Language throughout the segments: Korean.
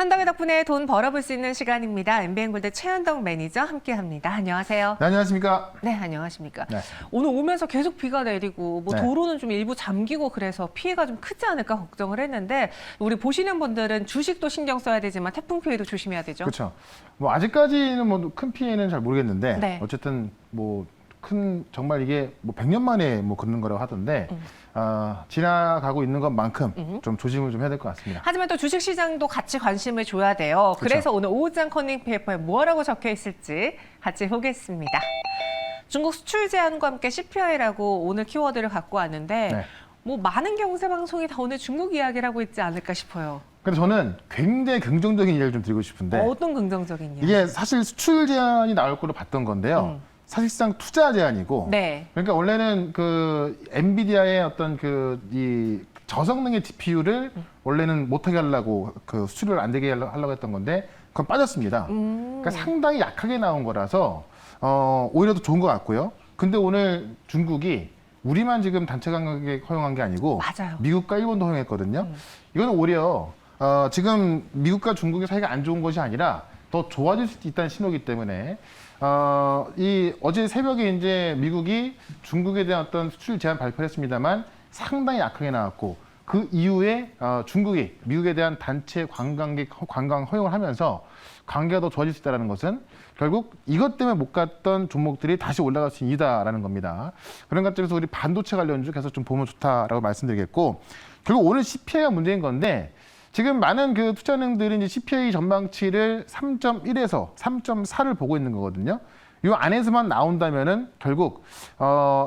현덕의 덕분에 돈 벌어볼 수 있는 시간입니다. MBN골드 최현덕 매니저 함께합니다. 안녕하세요. 네, 안녕하십니까? 네, 안녕하십니까? 네. 오늘 오면서 계속 비가 내리고 네. 도로는 좀 일부 잠기고 그래서 피해가 좀 크지 않을까 걱정을 했는데 우리 보시는 분들은 주식도 신경 써야 되지만 태풍 피해도 조심해야 되죠. 그렇죠. 뭐 아직까지는 뭐 큰 피해는 잘 모르겠는데 네. 어쨌든 뭐 큰 정말 이게 뭐 100년 만에 뭐 그런 거라고 하던데 지나가고 있는 것만큼 좀 조심을 좀 해야 될 것 같습니다. 하지만 또 주식시장도 같이 관심을 줘야 돼요. 그쵸. 그래서 오늘 오후장 커닝페이퍼에 뭐라고 적혀 있을지 같이 보겠습니다. 중국 수출 제한과 함께 CPI라고 오늘 키워드를 갖고 왔는데 네. 뭐 많은 경제 방송이 다 오늘 중국 이야기를 하고 있지 않을까 싶어요. 근데 저는 굉장히 긍정적인 이야기를 좀 드리고 싶은데 어떤 긍정적인 이야기? 이게 사실 수출 제한이 나올 거로 봤던 건데요. 사실상 투자 제한이고 네. 그러니까 원래는 그 엔비디아의 어떤 그 이 저성능의 GPU를 원래는 못하게 하려고 그 수출을 안 되게 하려고 했던 건데 그건 빠졌습니다. 그러니까 상당히 약하게 나온 거라서 오히려 더 좋은 것 같고요. 근데 오늘 중국이 우리만 지금 단체 관광객 허용한 게 아니고 맞아요. 미국과 일본도 허용했거든요. 이건 오히려 지금 미국과 중국의 사이가 안 좋은 것이 아니라 더 좋아질 수 있다는 신호이기 때문에 이 어제 새벽에 이제 미국이 중국에 대한 어떤 수출 제한 발표를 했습니다만 상당히 약하게 나왔고 그 이후에 중국이 미국에 대한 단체 관광 허용을 하면서 관계가 더 좋아질 수 있다는 것은 결국 이것 때문에 못 갔던 종목들이 다시 올라갈 수 있다라는 겁니다. 그런 관점에서 우리 반도체 관련주 계속 좀 보면 좋다라고 말씀드리겠고 결국 오늘 CPI가 문제인 건데 지금 많은 그 투자은행들이 이제 CPI 전망치를 3.1에서 3.4를 보고 있는 거거든요. 이 안에서만 나온다면은 결국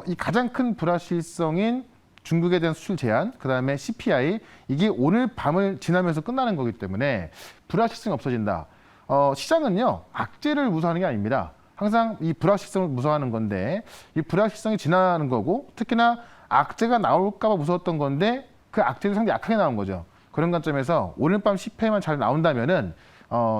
이 가장 큰 불확실성인 중국에 대한 수출 제한, 그다음에 CPI 이게 오늘 밤을 지나면서 끝나는 거기 때문에 불확실성이 없어진다. 시장은요 악재를 무서워하는 게 아닙니다. 항상 이 불확실성을 무서워하는 건데 이 불확실성이 지나는 거고 특히나 악재가 나올까 봐 무서웠던 건데 그 악재도 상당히 약하게 나온 거죠. 그런 관점에서 오늘 밤 CPI만 잘 나온다면은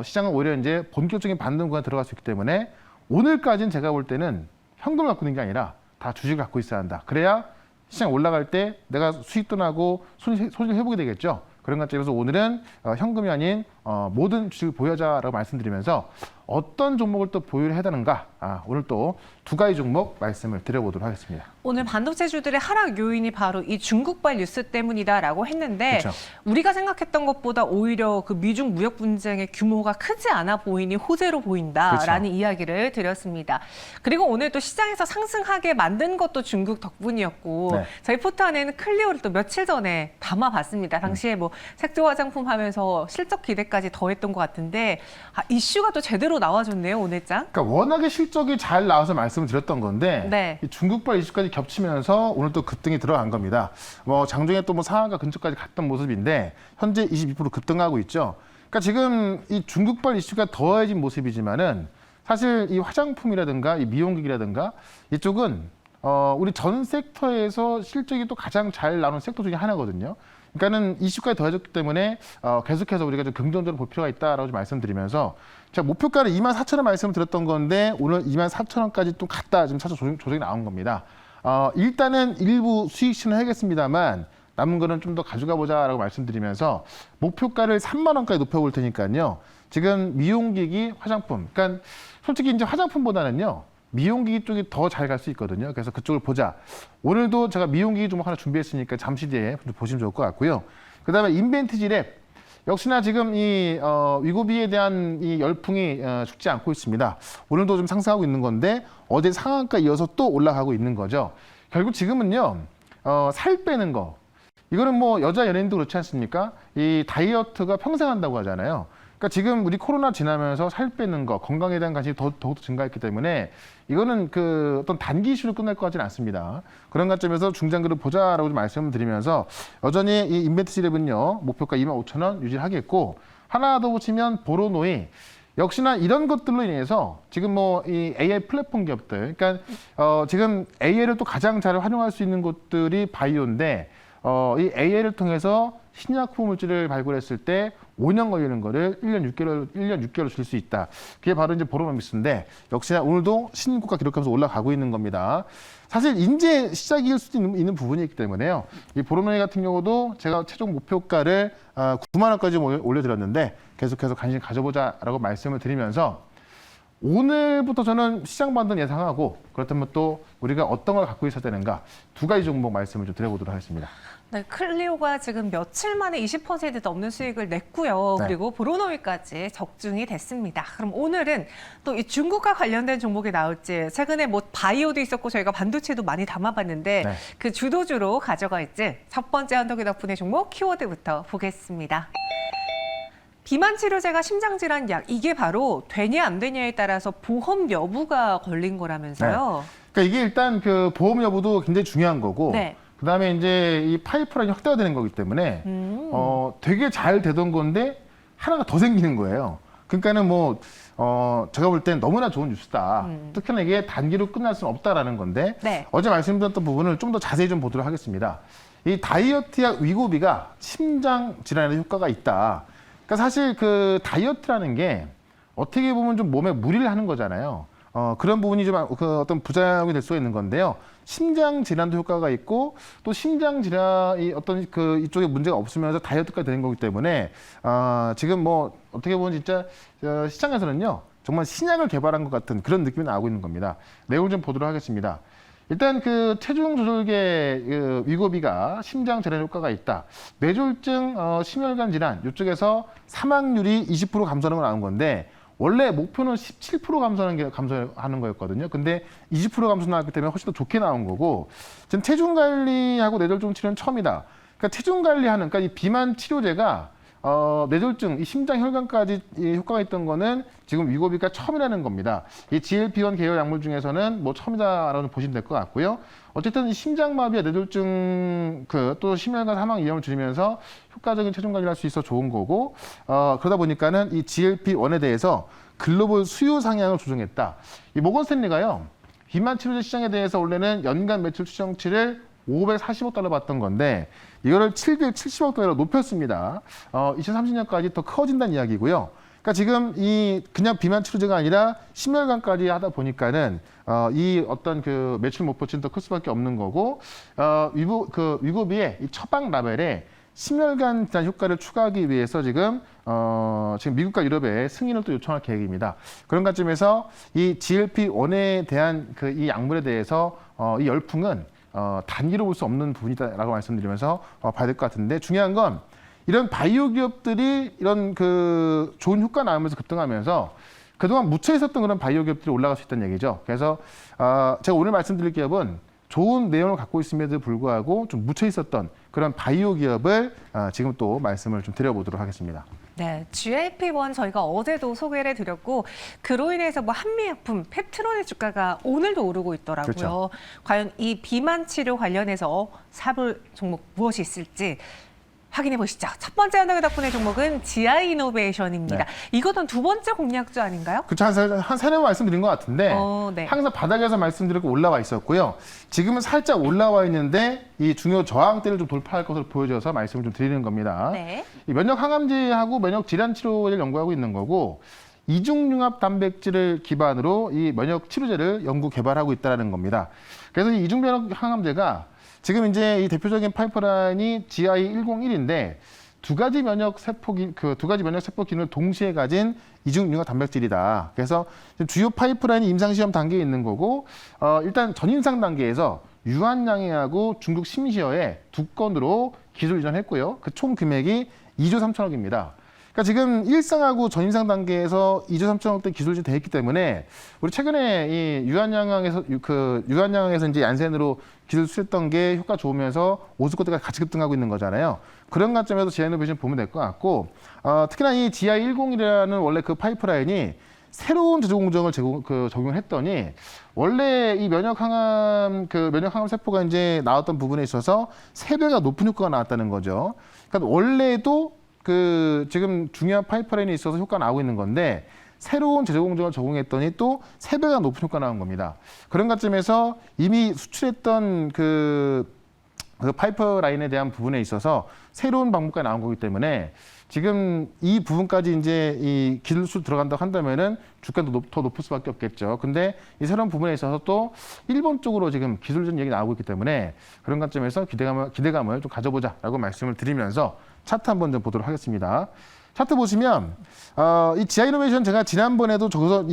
시장은 오히려 이제 본격적인 반등 구간에 들어갈 수 있기 때문에 오늘까지는 제가 볼 때는 현금을 갖고 있는 게 아니라 다 주식을 갖고 있어야 한다. 그래야 시장 올라갈 때 내가 수익도 나고 손실 회복이 되겠죠. 그런 관점에서 오늘은 현금이 아닌 모든 주식을 보유하자라고 말씀드리면서 어떤 종목을 또 보유를 해야 되는가 오늘 또 두 가지 종목 말씀을 드려보도록 하겠습니다. 오늘 반도체주들의 하락 요인이 바로 이 중국발 뉴스 때문이다라고 했는데 그렇죠. 우리가 생각했던 것보다 오히려 그 미중 무역 분쟁의 규모가 크지 않아 보이니 호재로 보인다라는 그렇죠. 이야기를 드렸습니다. 그리고 오늘 또 시장에서 상승하게 만든 것도 중국 덕분이었고 네. 저희 포트 안에는 클리오를 또 며칠 전에 담아봤습니다. 당시에 뭐 색조 화장품 하면서 실적 기대까지 더했던 것 같은데 이슈가 또 제대로 나와줬네요 오늘장. 그러니까 워낙에 실적이 잘 나와서 말씀을 드렸던 건데 네. 이 중국발 이슈까지 겹치면서 오늘 또 급등이 들어간 겁니다. 뭐 장중에 또 뭐 상한가 근처까지 갔던 모습인데 현재 22% 급등하고 있죠. 그러니까 지금 이 중국발 이슈가 더해진 모습이지만은 사실 이 화장품이라든가 이 미용기기라든가 이쪽은 우리 전 섹터에서 실적이 또 가장 잘 나오는 섹터 중에 하나거든요. 그러니까는 이슈까지 더해졌기 때문에 계속해서 우리가 좀 긍정적으로 볼 필요가 있다라고 좀 말씀드리면서 제가 목표가를 24,000원 말씀을 드렸던 건데 오늘 24,000원까지 또 갔다 지금 살짝 조정이 나온 겁니다. 일단은 일부 수익 실현하겠습니다만 남은 거는 좀 더 가져가 보자라고 말씀드리면서 목표가를 3만 원까지 높여볼 테니까요. 지금 미용기기, 화장품, 그러니까 솔직히 이제 화장품보다는요. 미용기기 쪽이 더 잘 갈 수 있거든요. 그래서 그쪽을 보자. 오늘도 제가 미용기기 종목 하나 준비했으니까 잠시 뒤에 보시면 좋을 것 같고요. 그다음에 인벤티지랩 역시나 지금 이 위고비에 대한 이 열풍이 죽지 않고 있습니다. 오늘도 좀 상승하고 있는 건데 어제 상한가 이어서 또 올라가고 있는 거죠. 결국 지금은요 살 빼는 거 이거는 뭐 여자 연예인도 그렇지 않습니까? 이 다이어트가 평생 한다고 하잖아요. 그러니까 지금 우리 코로나 지나면서 살 빼는 거, 건강에 대한 관심이 더욱 증가했기 때문에 이거는 그 어떤 단기 이슈로 끝날 것 같지는 않습니다. 그런 관점에서 중장기로 보자라고 좀 말씀드리면서 여전히 이 인벤트지랩은요 목표가 25,000원 유지하겠고 하나 더 보시면 보로노이 역시나 이런 것들로 인해서 지금 뭐 이 AI 플랫폼 기업들, 그러니까 지금 AI를 또 가장 잘 활용할 수 있는 곳들이 바이오인데 이 AI를 통해서 신약품 물질을 발굴했을 때 5년 걸리는 거를 1년 6개월로 줄 수 있다. 그게 바로 이제 보로노믹스인데 역시나 오늘도 신고가 기록하면서 올라가고 있는 겁니다. 사실 이제 시작일 수도 있는 부분이 있기 때문에요. 이 보로노믹 같은 경우도 제가 최종 목표가를 9만 원까지 올려드렸는데 계속해서 관심 가져보자라고 말씀을 드리면서 오늘부터 저는 시장 반등 예상하고 그렇다면 또 우리가 어떤 걸 갖고 있어야 되는가 두 가지 종목 말씀을 좀 드려보도록 하겠습니다. 네, 클리오가 지금 며칠 만에 20% 넘는 수익을 냈고요. 네. 그리고 브로노위까지 적중이 됐습니다. 그럼 오늘은 또 이 중국과 관련된 종목이 나올지 최근에 뭐 바이오도 있었고 저희가 반도체도 많이 담아봤는데 네. 그 주도주로 가져갈지 첫 번째 한덕이 덕분에 종목 키워드부터 보겠습니다. 비만 치료제가 심장질환 약 이게 바로 되냐 안 되냐에 따라서 보험 여부가 걸린 거라면서요. 그러니까 이게 일단 그 보험 여부도 굉장히 중요한 거고 네. 그다음에 이제 이 파이프라인이 확대가 되는 거기 때문에 되게 잘 되던 건데 하나가 더 생기는 거예요. 그러니까는 뭐 제가 볼 땐 너무나 좋은 뉴스다. 특히나 이게 단기로 끝날 수는 없다라는 건데 네. 어제 말씀드렸던 부분을 좀 더 자세히 좀 보도록 하겠습니다. 이 다이어트약 위고비가 심장 질환에 효과가 있다. 그러니까 사실 그 다이어트라는 게 어떻게 보면 좀 몸에 무리를 하는 거잖아요. 그런 부분이 좀 그 어떤 부작용이 될 수가 있는 건데요. 심장 질환도 효과가 있고 또 심장 질환이 어떤 그 이쪽에 문제가 없으면서 다이어트가 되는 거기 때문에 지금 뭐 어떻게 보면 진짜 시장에서는요 정말 신약을 개발한 것 같은 그런 느낌이 나오고 있는 겁니다. 내용을 좀 보도록 하겠습니다. 일단 그 체중 조절계 그 위고비가 심장 질환 효과가 있다. 뇌졸중, 심혈관 질환 이쪽에서 사망률이 20% 감소하는 거 나온 건데 원래 목표는 17% 감소하는 거였거든요. 근데 20% 감소 나왔기 때문에 훨씬 더 좋게 나온 거고 지금 체중 관리하고 뇌졸중 치료는 처음이다. 그러니까 체중 관리하는 그러니까 이 비만 치료제가 뇌졸중, 이 심장 혈관까지 이 효과가 있던 거는 지금 위고비가 처음이라는 겁니다. 이 GLP-1 계열 약물 중에서는 뭐 처음이다라고 보시면 될 것 같고요. 어쨌든 이 심장마비와 뇌졸중 또 심혈관 사망 위험을 줄이면서 효과적인 체중 관리를 할 수 있어 좋은 거고 그러다 보니까는 이 GLP-1에 대해서 글로벌 수요 상향을 조정했다. 이 모건 스탠리가요. 비만 치료제 시장에 대해서 원래는 연간 매출 추정치를 540억 달러 받던 건데 이거를 770억 달러로 높였습니다. 2030년까지 더 커진다는 이야기고요. 그러니까 지금 이 그냥 비만 치료제가 아니라 심혈관까지 하다 보니까는 이 어떤 그 매출 목표치는 더 클 수밖에 없는 거고 위고비의 이 처방 라벨에 심혈관 질환 효과를 추가하기 위해서 지금 미국과 유럽에 승인을 또 요청할 계획입니다. 그런 관점에서 이 GLP-1에 대한 그 이 약물에 대해서 이 열풍은 단기로 볼 수 없는 부분이다라고 말씀드리면서 봐야 될 것 같은데 중요한 건 이런 바이오 기업들이 이런 그 좋은 효과 나오면서 급등하면서 그동안 묻혀 있었던 그런 바이오 기업들이 올라갈 수 있다는 얘기죠. 그래서 제가 오늘 말씀드릴 기업은 좋은 내용을 갖고 있음에도 불구하고 좀 묻혀 있었던 그런 바이오 기업을 지금 또 말씀을 좀 드려보도록 하겠습니다. 네, GLP-1 저희가 어제도 소개를 해드렸고 그로 인해서 뭐 한미약품, 펩트론의 주가가 오늘도 오르고 있더라고요. 그렇죠. 과연 이 비만 치료 관련해서 사볼 종목 무엇이 있을지 확인해 보시죠. 첫 번째 한덕의 덕분의 종목은 지아이노베이션입니다. 네. 이거는 두 번째 공략주 아닌가요? 그렇죠. 한 세네 번 말씀드린 것 같은데 네. 항상 바닥에서 말씀드리고 올라와 있었고요. 지금은 살짝 올라와 있는데 이 중요 저항대를 좀 돌파할 것으로 보여져서 말씀을 좀 드리는 겁니다. 네. 이 면역 항암제하고 면역 질환 치료를 연구하고 있는 거고 이중융합 단백질을 기반으로 이 면역 치료제를 연구 개발하고 있다는 겁니다. 그래서 이 이중면역 항암제가 지금 이제 이 대표적인 파이프라인이 GI101인데 두 가지 면역 세포 기능을 동시에 가진 이중융합 단백질이다. 그래서 주요 파이프라인이 임상시험 단계에 있는 거고 일단 전임상 단계에서 유한양해하고 중국 심시어에 두 건으로 기술 이전했고요. 그 총 금액이 2조 3천억입니다. 그러니까 지금 1상하고 전임상 단계에서 2조 3천억대 기술이 돼 있기 때문에 우리 최근에 이 유한양에서 이제 얀센으로 기술 수했던 게 효과 좋으면서 오스코트가 같이 급등하고 있는 거잖아요. 그런 관점에서 지아이노베이션 보면 될 것 같고 특히나 이 GI101이라는 원래 그 파이프라인이 새로운 제조 공정을 적용을 했더니 원래 이 면역 항암 세포가 이제 나왔던 부분에 있어서 3배가 높은 효과가 나왔다는 거죠. 그러니까 원래도 지금 중요한 파이프라인에 있어서 효과가 나오고 있는 건데 새로운 제조 공정을 적용했더니 또 3배가 높은 효과가 나온 겁니다. 그런 관점에서 이미 수출했던 그 파이프라인에 대한 부분에 있어서 새로운 방법까지 나온 거기 때문에 지금 이 부분까지 이제 이 기술수 들어간다고 한다면은 주가도 더 높을 수밖에 없겠죠. 근데 이 새로운 부분에 있어서 또 일본 쪽으로 지금 기술적인 얘기 나오고 있기 때문에 그런 관점에서 기대감을 좀 가져보자라고 말씀을 드리면서 차트 한번 좀 보도록 하겠습니다. 차트 보시면 이 지아이노베이션 제가 지난번에도 저기서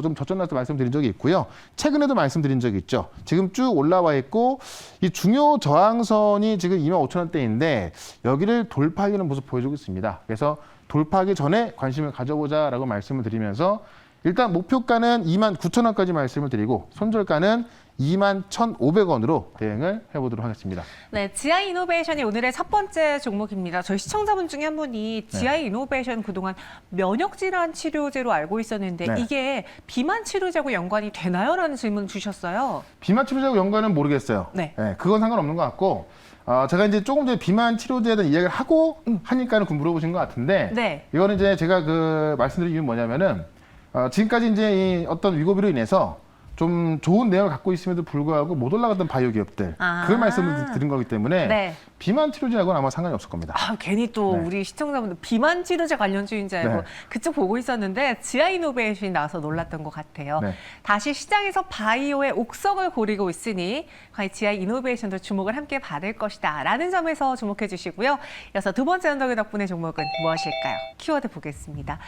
좀 저점 나서 말씀드린 적이 있고요. 최근에도 말씀드린 적이 있죠. 지금 쭉 올라와 있고 이 중요 저항선이 지금 25,000원대인데 여기를 돌파하려는 모습 보여주고 있습니다. 그래서 돌파하기 전에 관심을 가져보자라고 말씀을 드리면서 일단 목표가는 29,000원까지 말씀을 드리고 손절가는 21,500원으로 대응을 해보도록 하겠습니다. 네, 지아이 이노베이션이 오늘의 첫 번째 종목입니다. 저희 시청자분 중에 한 분이 지아이 이노베이션 그동안 면역질환 치료제로 알고 있었는데 네. 이게 비만 치료제하고 연관이 되나요? 라는 질문 주셨어요. 비만 치료제하고 연관은 모르겠어요. 네. 그건 상관없는 것 같고 제가 이제 조금 전에 비만 치료제에 대한 이야기를 하고 하니까는 물어보신 것 같은데 네. 이거는 이제 제가 말씀드린 이유는 뭐냐면은 지금까지 이제 이 어떤 위고비로 인해서 좀 좋은 내용을 갖고 있음에도 불구하고 못 올라갔던 바이오 기업들 그 말씀을 드린 거기 때문에 네. 비만 치료제하고는 아마 상관이 없을 겁니다. 괜히 또 네. 우리 시청자분들 비만 치료제 관련주인 줄 알고 네. 그쪽 보고 있었는데 지아이 이노베이션이 나와서 놀랐던 것 같아요. 네. 다시 시장에서 바이오의 옥석을 고리고 있으니 과연 지아이 이노베이션도 주목을 함께 받을 것이다 라는 점에서 주목해 주시고요. 이어서 두 번째 현덕의 덕분의 종목은 무엇일까요? 키워드 보겠습니다.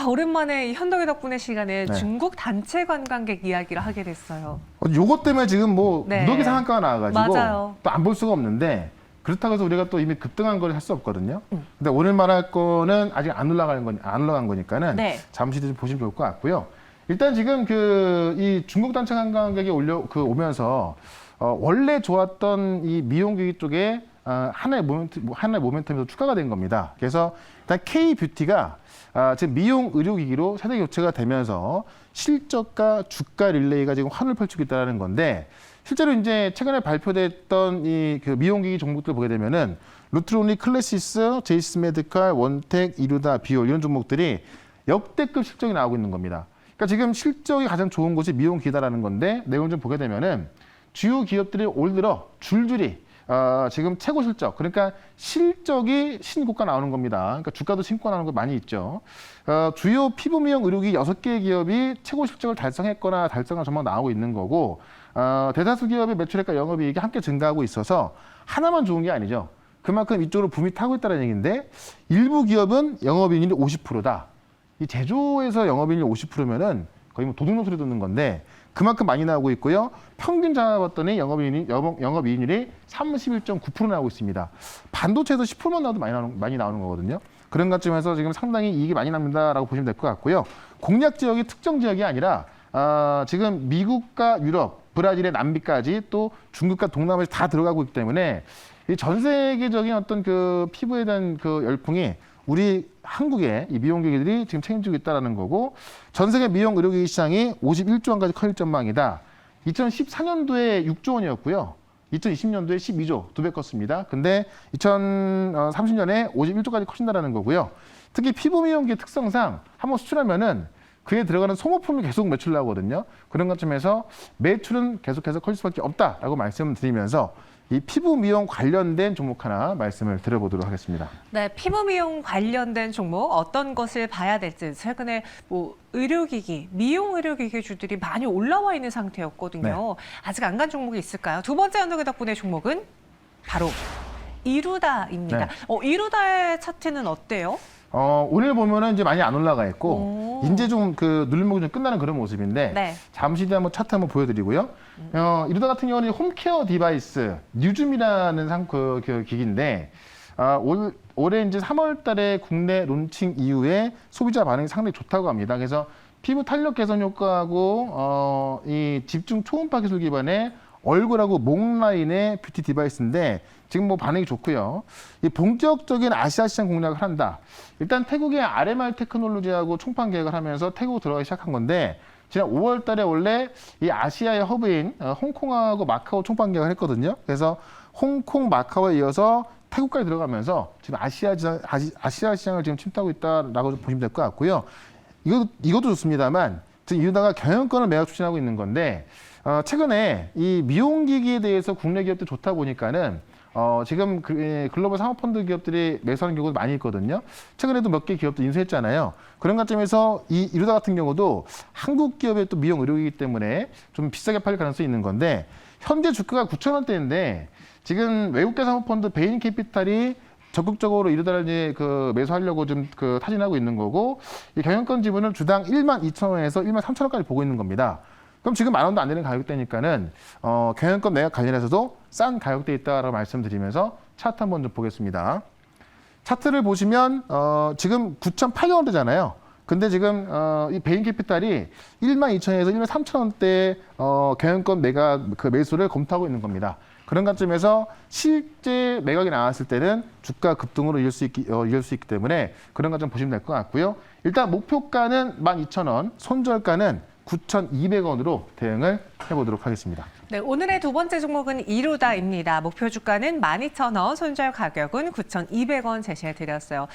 오랜만에 이 현덕의 덕분의 시간에 네. 중국 단체 관광객 이야기를 하게 됐어요. 요것 때문에 지금 네. 무더기 상한가가 나와가지고 맞아요. 또 안 볼 수가 없는데 그렇다고 해서 우리가 또 이미 급등한 걸 할 수 없거든요. 근데 오늘 말할 거는 아직 안 올라간 거니까는 네. 잠시 뒤에 보시면 좋을 것 같고요. 일단 지금 이 중국 단체 관광객이 오면서 원래 좋았던 이 미용기기 쪽에 하나의 모멘텀에서 추가가 된 겁니다. 그래서 일단 K-뷰티가 지금 미용 의료기기로 세대 교체가 되면서 실적과 주가 릴레이가 지금 환을 펼치고 있다는 건데 실제로 이제 최근에 발표됐던 그 미용기기 종목들 보게 되면은 루트로니, 클래시스, 제이스 메디칼, 원텍, 이루다, 비올 이런 종목들이 역대급 실적이 나오고 있는 겁니다. 그러니까 지금 실적이 가장 좋은 곳이 미용기기다라는 건데 내용을 좀 보게 되면은 주요 기업들이 올 들어 줄줄이 지금 최고 실적, 그러니까 실적이 신고가 나오는 겁니다. 그러니까 주가도 신고가 나오는 거 많이 있죠. 주요 피부 미용 의료기 6개 기업이 최고 실적을 달성했거나 달성한 전망 나오고 있는 거고 대다수 기업의 매출액과 영업이익이 함께 증가하고 있어서 하나만 좋은 게 아니죠. 그만큼 이쪽으로 붐이 타고 있다는 얘기인데 일부 기업은 영업이익률이 50%다. 이 제조에서 영업이익률이 50%면은 거의 도둑놈 소리 듣는 건데 그만큼 많이 나오고 있고요. 평균 잡아봤더니 영업이익률이 31.9% 나오고 있습니다. 반도체에서 10%만 나와도 많이 나오는 거거든요. 그런 관점에서 지금 상당히 이익이 많이 납니다라고 보시면 될 것 같고요. 공략 지역이 특정 지역이 아니라 지금 미국과 유럽, 브라질의 남미까지 또 중국과 동남아에서 다 들어가고 있기 때문에 이 전 세계적인 어떤 그 피부에 대한 그 열풍이 우리 한국의 이 미용기기들이 지금 책임지고 있다는 거고 전 세계 미용 의료기기 시장이 51조 원까지 커질 전망이다. 2014년도에 6조 원이었고요. 2020년도에 12조, 2배 컸습니다. 근데 2030년에 51조까지 커진다는 거고요. 특히 피부 미용기의 특성상 한번 수출하면은 그에 들어가는 소모품이 계속 매출 나오거든요. 그런 관점에서 매출은 계속해서 커질 수밖에 없다라고 말씀을 드리면서 이 피부 미용 관련된 종목 하나 말씀을 드려보도록 하겠습니다. 네, 피부 미용 관련된 종목 어떤 것을 봐야 될지 최근에 의료기기, 미용 의료기기 주들이 많이 올라와 있는 상태였거든요. 네. 아직 안 간 종목이 있을까요? 두 번째 현덕의 덕분의 종목은 바로 이루다입니다. 네. 이루다의 차트는 어때요? 오늘 보면은 이제 많이 안 올라가 있고 이제 좀 눌림목이 좀 끝나는 그런 모습인데 네. 잠시 뒤에 한번 차트 한번 보여드리고요. 이루다 같은 경우는 홈케어 디바이스 뉴즘이라는 기기인데 올해 이제 3월달에 국내 론칭 이후에 소비자 반응이 상당히 좋다고 합니다. 그래서 피부 탄력 개선 효과하고 이 집중 초음파 기술 기반의 얼굴하고 목 라인의 뷰티 디바이스인데 지금 반응이 좋고요. 이 본격적인 아시아 시장 공략을 한다. 일단 태국의 RMR 테크놀로지하고 총판 계획을 하면서 태국 들어가기 시작한 건데 지난 5월 달에 원래 이 아시아의 허브인 홍콩하고 마카오 총판 계획을 했거든요. 그래서 홍콩, 마카오에 이어서 태국까지 들어가면서 지금 아시아 시장을 지금 침투하고 있다라고 보시면 될 것 같고요. 이것도 좋습니다만 지금 이루다가 경영권을 매각 추진하고 있는 건데 최근에 이 미용기기에 대해서 국내 기업들 좋다 보니까는 지금 글로벌 사모펀드 기업들이 매수하는 경우도 많이 있거든요. 최근에도 몇 개 기업도 인수했잖아요. 그런 관점에서 이 이루다 같은 경우도 한국 기업의 또 미용 의료이기 때문에 좀 비싸게 팔릴 가능성이 있는 건데 현재 주가가 9,000원대인데 지금 외국계 사모펀드 베인 캐피탈이 적극적으로 이루다를 이제 매수하려고 좀 타진하고 있는 거고 이 경영권 지분을 주당 12,000원에서 13,000원까지 보고 있는 겁니다. 그럼 지금 10,000원도 안 되는 가격대니까는 경영권 매각 관련해서도 싼 가격대에 있다라고 말씀드리면서 차트 한번 좀 보겠습니다. 차트를 보시면 지금 9,800원대잖아요. 근데 지금 이 베인 캐피탈이 12,000원에서 13,000원대 경영권 매각 매수를 검토하고 있는 겁니다. 그런 관점에서 실제 매각이 나왔을 때는 주가 급등으로 이을 수 있기 때문에 그런 관점 보시면 될 것 같고요. 일단 목표가는 12,000원, 손절가는 9,200원으로 대응을 해보도록 하겠습니다. 네, 오늘의 두 번째 종목은 이루다입니다. 목표 주가는 12,000원, 손절 가격은 9,200원 제시해드렸어요.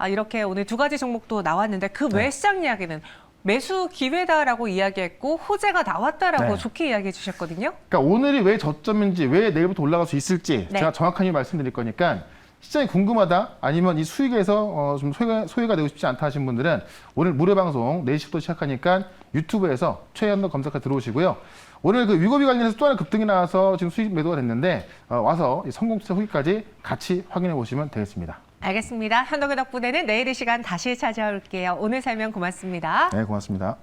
이렇게 오늘 두 가지 종목도 나왔는데 그 외 시장 이야기는 매수 기회다라고 이야기했고 호재가 나왔다라고 네. 좋게 이야기해 주셨거든요. 그러니까 오늘이 왜 저점인지, 왜 내일부터 올라갈 수 있을지 네. 제가 정확하게 말씀드릴 거니까 시장이 궁금하다 아니면 이 수익에서 좀 소외가 되고 싶지 않다 하신 분들은 오늘 무료 방송 4시부터 시작하니까 유튜브에서 최현도 검색해 들어오시고요. 오늘 위고비 관련해서 또 하나 급등이 나와서 지금 수익 매도가 됐는데 와서 이 성공세 후기까지 같이 확인해 보시면 되겠습니다. 알겠습니다. 현덕의 덕분에는 내일 이 시간 다시 찾아올게요. 오늘 설명 고맙습니다. 네, 고맙습니다.